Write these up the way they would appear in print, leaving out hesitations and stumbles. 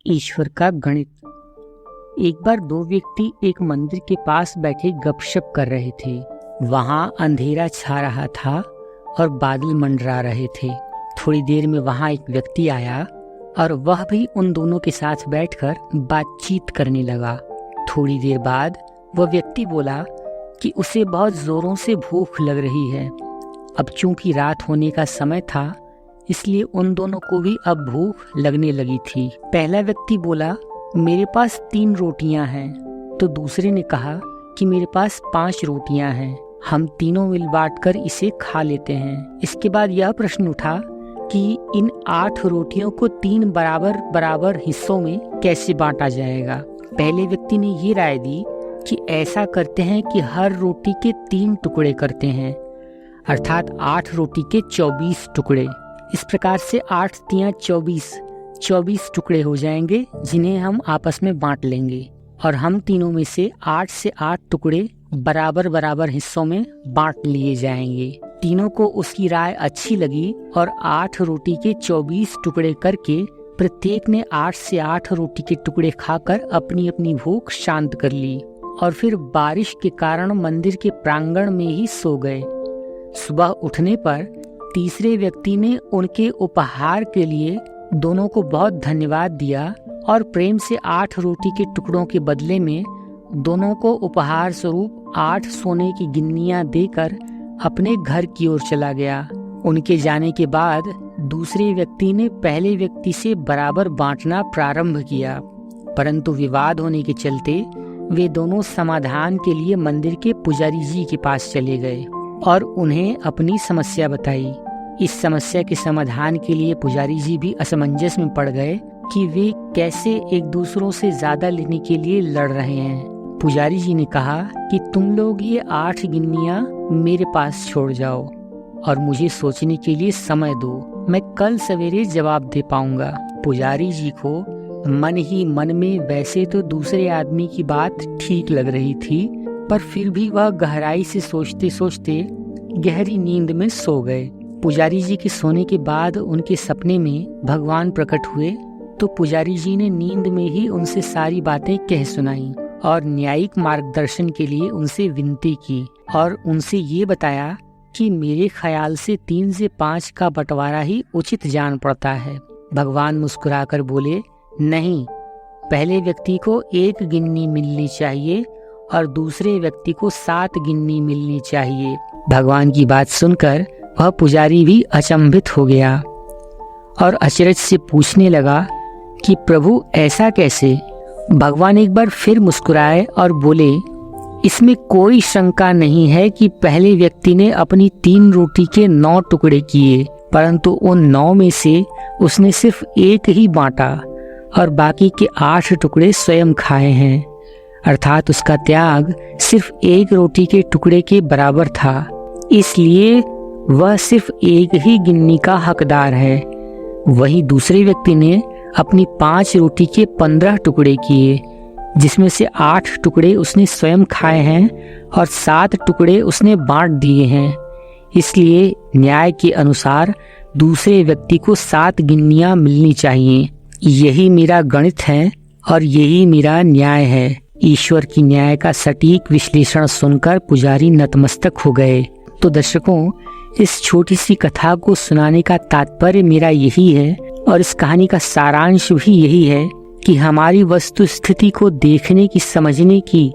ईश्वर का गणित। एक बार दो व्यक्ति एक मंदिर के पास बैठे गपशप कर रहे थे। वहां अंधेरा छा रहा था और बादल मंडरा रहे थे। थोड़ी देर में वहां एक व्यक्ति आया और वह भी उन दोनों के साथ बैठकर बातचीत करने लगा। थोड़ी देर बाद वह व्यक्ति बोला कि उसे बहुत जोरों से भूख लग रही है। अब चूंकि रात होने का समय था, इसलिए उन दोनों को भी अब भूख लगने लगी थी। पहला व्यक्ति बोला, मेरे पास 3 रोटियां हैं। तो दूसरे ने कहा कि मेरे पास 5 रोटियां हैं, हम तीनों मिल बांटकर इसे खा लेते हैं। इसके बाद यह प्रश्न उठा कि इन 8 रोटियों को 3 बराबर बराबर हिस्सों में कैसे बांटा जाएगा। पहले व्यक्ति ने ये राय दी कि ऐसा करते हैं कि हर रोटी के 3 टुकड़े करते हैं, अर्थात 8 रोटी के 24 टुकड़े। इस प्रकार से 8 तियां 24 टुकड़े हो जाएंगे, जिन्हें हम आपस में बांट लेंगे और हम तीनों में से 8 से 8 टुकड़े बराबर बराबर हिस्सों में बांट लिए जाएंगे। तीनों को उसकी राय अच्छी लगी और 8 रोटी के 24 टुकड़े करके प्रत्येक ने 8 से 8 रोटी के टुकड़े खाकर अपनी अपनी भूख शांत कर ली और फिर बारिश के कारण मंदिर के प्रांगण में ही सो गए। सुबह उठने पर तीसरे व्यक्ति ने उनके उपहार के लिए दोनों को बहुत धन्यवाद दिया और प्रेम से 8 रोटी के टुकड़ों के बदले में दोनों को उपहार स्वरूप 8 सोने की गिन्नियां देकर अपने घर की ओर चला गया। उनके जाने के बाद दूसरे व्यक्ति ने पहले व्यक्ति से बराबर बांटना प्रारंभ किया, परंतु विवाद होने के चलते वे दोनों समाधान के लिए मंदिर के पुजारी जी के पास चले गए और उन्हें अपनी समस्या बताई। इस समस्या के समाधान के लिए पुजारी जी भी असमंजस में पड़ गए कि वे कैसे एक दूसरों से ज्यादा लेने के लिए लड़ रहे हैं। पुजारी जी ने कहा कि तुम लोग ये 8 गिन्नियां मेरे पास छोड़ जाओ और मुझे सोचने के लिए समय दो, मैं कल सवेरे जवाब दे पाऊंगा। पुजारी जी को मन ही मन में वैसे तो दूसरे आदमी की बात ठीक लग रही थी, पर फिर भी वह गहराई से सोचते सोचते गहरी नींद में सो गए। पुजारी जी के सोने के बाद उनके सपने में भगवान प्रकट हुए तो पुजारी जी ने नींद में ही उनसे सारी बातें कह सुनाई और न्यायिक मार्गदर्शन के लिए उनसे विनती की और उनसे ये बताया कि मेरे ख्याल से 3 से 5 का बंटवारा ही उचित जान पड़ता है। भगवान मुस्कुराकर बोले, नहीं, पहले व्यक्ति को 1 गिन्नी मिलनी चाहिए और दूसरे व्यक्ति को 7 गिन्नी मिलनी चाहिए। भगवान की बात सुनकर वह पुजारी भी अचंभित हो गया और अचरज से पूछने लगा कि प्रभु ऐसा कैसे। भगवान एक बार फिर मुस्कुराए और बोले, इसमें कोई शंका नहीं है कि पहले व्यक्ति ने अपनी 3 रोटी के 9 टुकड़े किए, परंतु उन 9 में से उसने सिर्फ 1 ही बांटा और बाकी के 8 टुकड़े स्वयं खाए हैं, अर्थात उसका त्याग सिर्फ 1 रोटी के टुकड़े के बराबर था, इसलिए वह सिर्फ 1 ही गिन्नी का हकदार है। वही दूसरे व्यक्ति ने अपनी 5 रोटी के 15 टुकड़े किए, जिसमें से 8 टुकड़े उसने स्वयं खाए हैं और 7 टुकड़े उसने बांट दिए हैं, इसलिए न्याय के अनुसार दूसरे व्यक्ति को 7 गिन्नियां मिलनी चाहिए। यही मेरा गणित है और यही मेरा न्याय है। ईश्वर की न्याय का सटीक विश्लेषण सुनकर पुजारी नतमस्तक हो गए। तो दर्शकों, इस छोटी सी कथा को सुनाने का तात्पर्य मेरा यही है और इस कहानी का सारांश भी यही है कि हमारी वस्तु स्थिति को देखने की, समझने की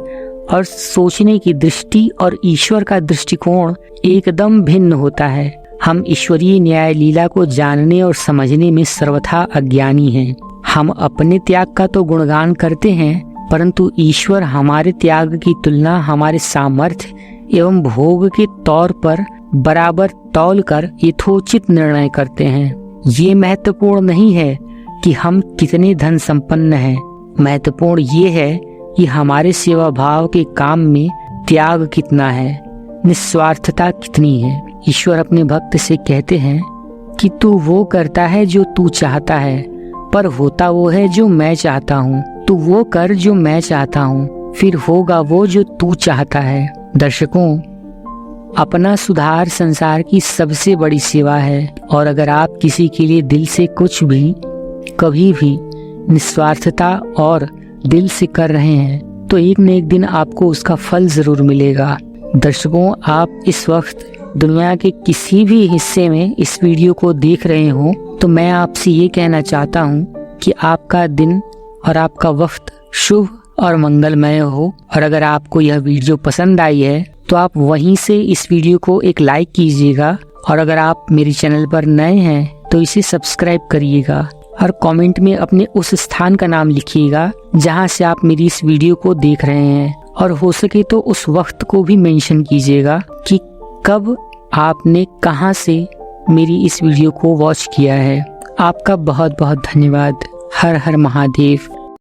और सोचने की दृष्टि और ईश्वर का दृष्टिकोण एकदम भिन्न होता है। हम ईश्वरीय न्याय लीला को जानने और समझने में सर्वथा अज्ञानी हैं। हम अपने त्याग का तो गुणगान करते हैं, परंतु ईश्वर हमारे त्याग की तुलना हमारे सामर्थ्य एवं भोग के तौर पर बराबर तौल कर यथोचित निर्णय करते हैं। ये महत्वपूर्ण नहीं है कि हम कितने धन संपन्न हैं, महत्वपूर्ण ये है कि हमारे सेवा भाव के काम में त्याग कितना है, निस्वार्थता कितनी है। ईश्वर अपने भक्त से कहते हैं कि तू वो करता है जो तू चाहता है, पर होता वो है जो मैं चाहता हूँ। तू वो कर जो मैं चाहता हूँ, फिर होगा वो जो तू चाहता है। दर्शकों, अपना सुधार संसार की सबसे बड़ी सेवा है और अगर आप किसी के लिए दिल से कुछ भी, कभी भी निस्वार्थता और दिल से कर रहे हैं तो एक न एक दिन आपको उसका फल जरूर मिलेगा। दर्शकों, आप इस वक्त दुनिया के किसी भी हिस्से में इस वीडियो को देख रहे हो तो मैं आपसे ये कहना चाहता हूँ कि आपका दिन और आपका वक्त शुभ और मंगलमय हो। और अगर आपको यह वीडियो पसंद आई है तो आप वहीं से इस वीडियो को एक लाइक कीजिएगा, और अगर आप मेरे चैनल पर नए हैं तो इसे सब्सक्राइब करिएगा और कमेंट में अपने उस स्थान का नाम लिखिएगा जहां से आप मेरी इस वीडियो को देख रहे हैं, और हो सके तो उस वक्त को भी मेंशन कीजिएगा कि कब आपने कहां से मेरी इस वीडियो को वॉच किया है। आपका बहुत बहुत धन्यवाद। हर हर महादेव।